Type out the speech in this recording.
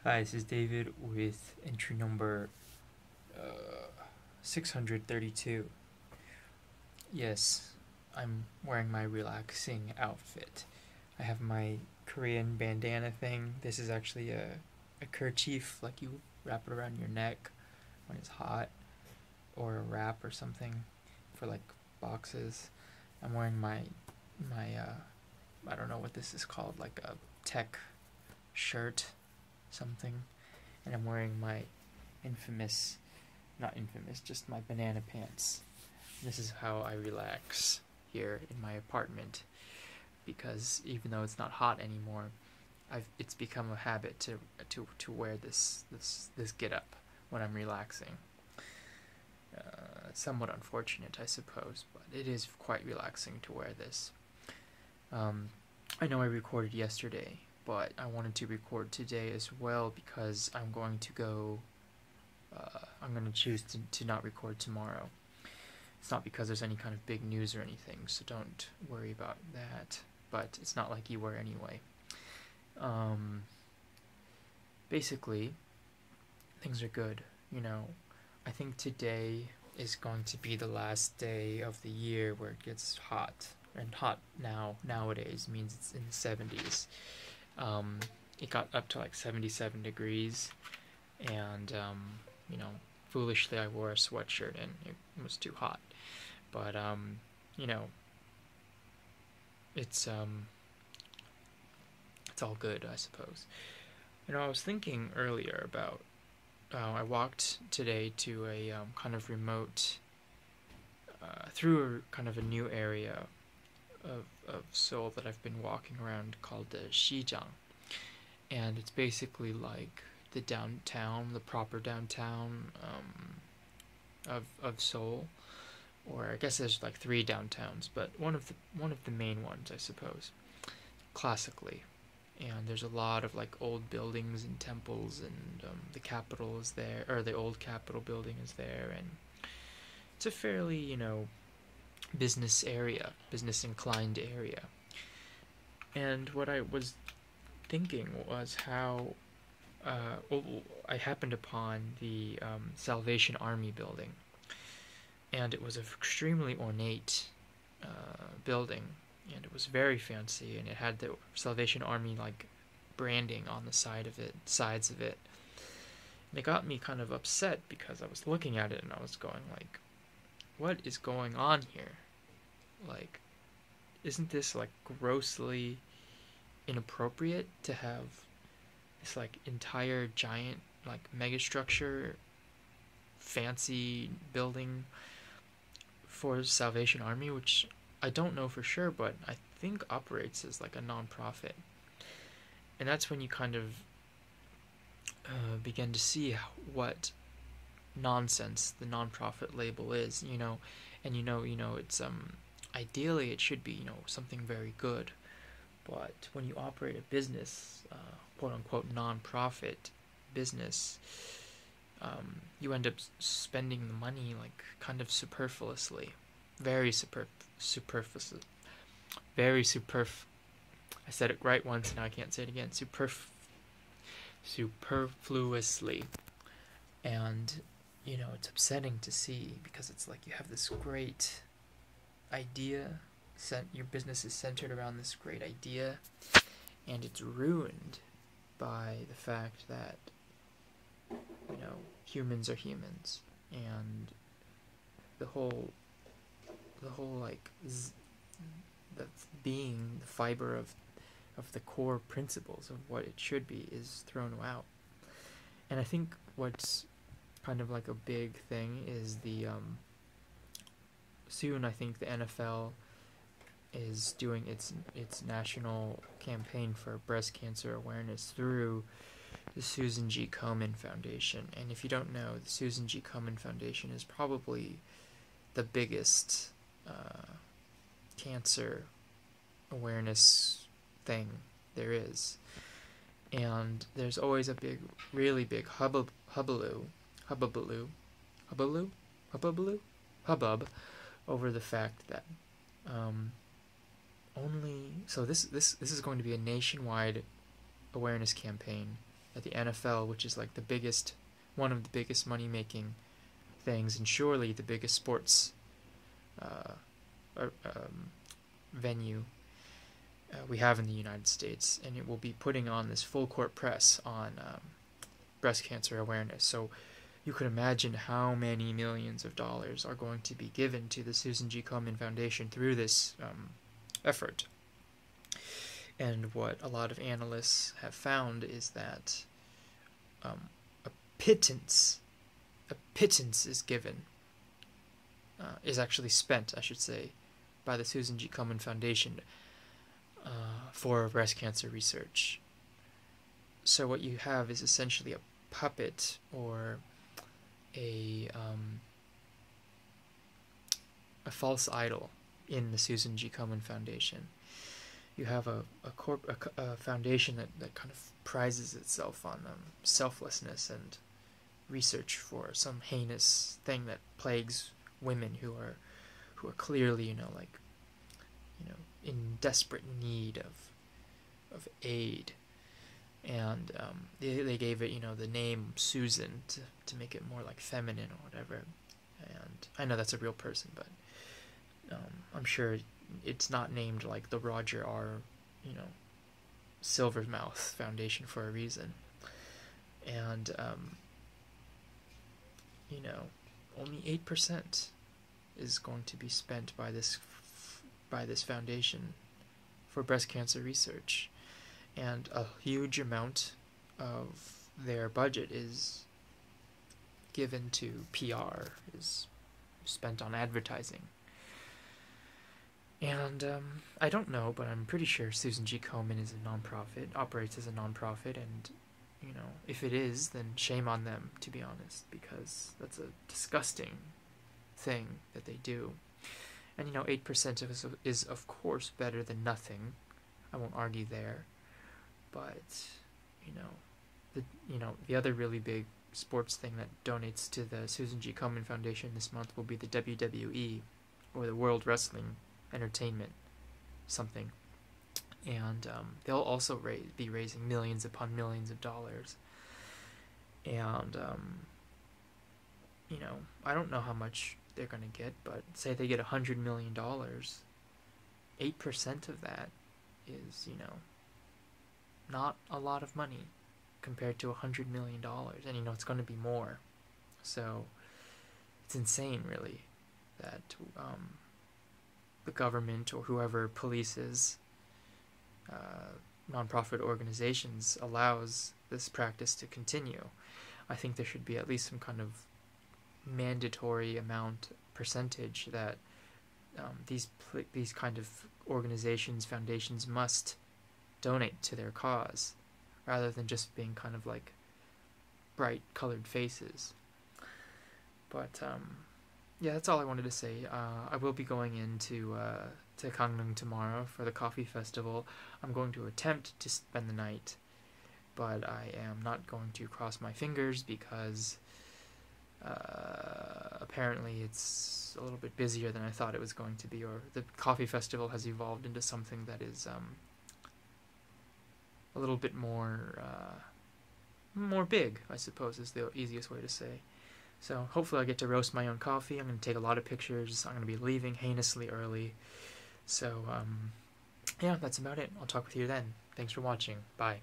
Hi, this is David with entry number 632. Yes, I'm wearing my relaxing outfit. I have my Korean bandana thing. This is actually a kerchief, like you wrap it around your neck when it's hot, or a wrap or something for like boxes. I'm wearing my I don't know what this is called, like a tech shirt, something, and I'm wearing my infamous, not infamous, just my banana pants. This is how I relax here in my apartment, because even though it's not hot anymore, it's become a habit to wear this get up when I'm relaxing. It's somewhat unfortunate, I suppose, but it is quite relaxing to wear this. Um, I know I recorded yesterday, but I wanted to record today as well because I'm going to choose to not record tomorrow. It's not because there's any kind of big news or anything, so don't worry about that. But it's not like you were anyway. Um, Basically, things are good. I think today is going to be the last day of the year where it gets hot. And hot nowadays means it's in the 70s. It got up to like 77 degrees, and you know, foolishly I wore a sweatshirt and it was too hot. But you know, it's it's all good, I suppose. I was thinking earlier about I walked today to a kind of remote, through a kind of a new area of Seoul that I've been walking around called the Xijang, and it's basically like the downtown, the proper downtown of Seoul, or I guess there's like three downtowns, but one of the main ones, I suppose, classically. And there's a lot of like old buildings and temples, and the capital is there, or the old Capitol building is there, and it's a fairly business inclined area. And what I was thinking was how well, I happened upon the Salvation Army building, and it was an extremely ornate building, and it was very fancy, and it had the Salvation Army like branding on the sides of it. And it got me kind of upset because I was looking at it and I was going like, what is going on here? Like, isn't this like grossly inappropriate to have this like entire giant like megastructure fancy building for Salvation Army, which I don't know for sure, but I think operates as like a non-profit. And that's when you kind of begin to see what nonsense the non-profit label is, and it's ideally it should be something very good, but when you operate a business, quote unquote non-profit business, you end up spending the money like kind of superfluously, very superfluous, very superf. I said it right once, now I can't say it again. Superfluously, and it's upsetting to see because it's like you have this great idea, your business is centered around this great idea, and it's ruined by the fact that humans are humans, and the whole like the being the fiber of the core principles of what it should be is thrown out. And I think what's kind of like a big thing is the soon I think the NFL is doing its national campaign for breast cancer awareness through the Susan G. Komen Foundation. And if you don't know, the Susan G. Komen Foundation is probably the biggest cancer awareness thing there is. And there's always a really big hubbub over the fact that only so this is going to be a nationwide awareness campaign at the NFL, which is like the biggest, one of the biggest money-making things, and surely the biggest sports uh, venue we have in the United States, and it will be putting on this full court press on breast cancer awareness. So you could imagine how many millions of dollars are going to be given to the Susan G. Komen Foundation through this effort. And what a lot of analysts have found is that a pittance is given, is actually spent, I should say, by the Susan G. Komen Foundation for breast cancer research. So what you have is essentially a puppet, or a false idol in the Susan G. Komen Foundation. You have a foundation that kind of prizes itself on selflessness and research for some heinous thing that plagues women who are clearly, in desperate need of aid. And they gave it, the name Susan to make it more like feminine or whatever. And I know that's a real person, but I'm sure it's not named like the Roger R. Silvermouth Foundation for a reason. And only 8% is going to be spent by this foundation for breast cancer research, and a huge amount of their budget is given to PR, is spent on advertising. And I don't know, but I'm pretty sure Susan G. Komen is a nonprofit, operates as a nonprofit, and if it is, then shame on them, to be honest, because that's a disgusting thing that they do. And 8% is of course better than nothing. I won't argue there. But the other really big sports thing that donates to the Susan G. Komen Foundation this month will be the WWE, or the World Wrestling Entertainment something. And they'll also be raising millions upon millions of dollars. And I don't know how much they're going to get, but say they get $100 million, 8% of that is, not a lot of money compared to $100 million. And, it's going to be more. So it's insane, really, that the government or whoever polices nonprofit organizations allows this practice to continue. I think there should be at least some kind of mandatory percentage that these kind of organizations, foundations must donate to their cause, rather than just being kind of like bright colored faces. But yeah, that's all I wanted to say. I will be going into to Gangneung tomorrow for the coffee festival. I'm going to attempt to spend the night, but I am not going to cross my fingers because apparently it's a little bit busier than I thought it was going to be, or the coffee festival has evolved into something that is a little bit more big, I suppose, is the easiest way to say. So hopefully I get to roast my own coffee. I'm going to take a lot of pictures. I'm going to be leaving heinously early. So yeah, that's about it. I'll talk with you then. Thanks for watching. Bye.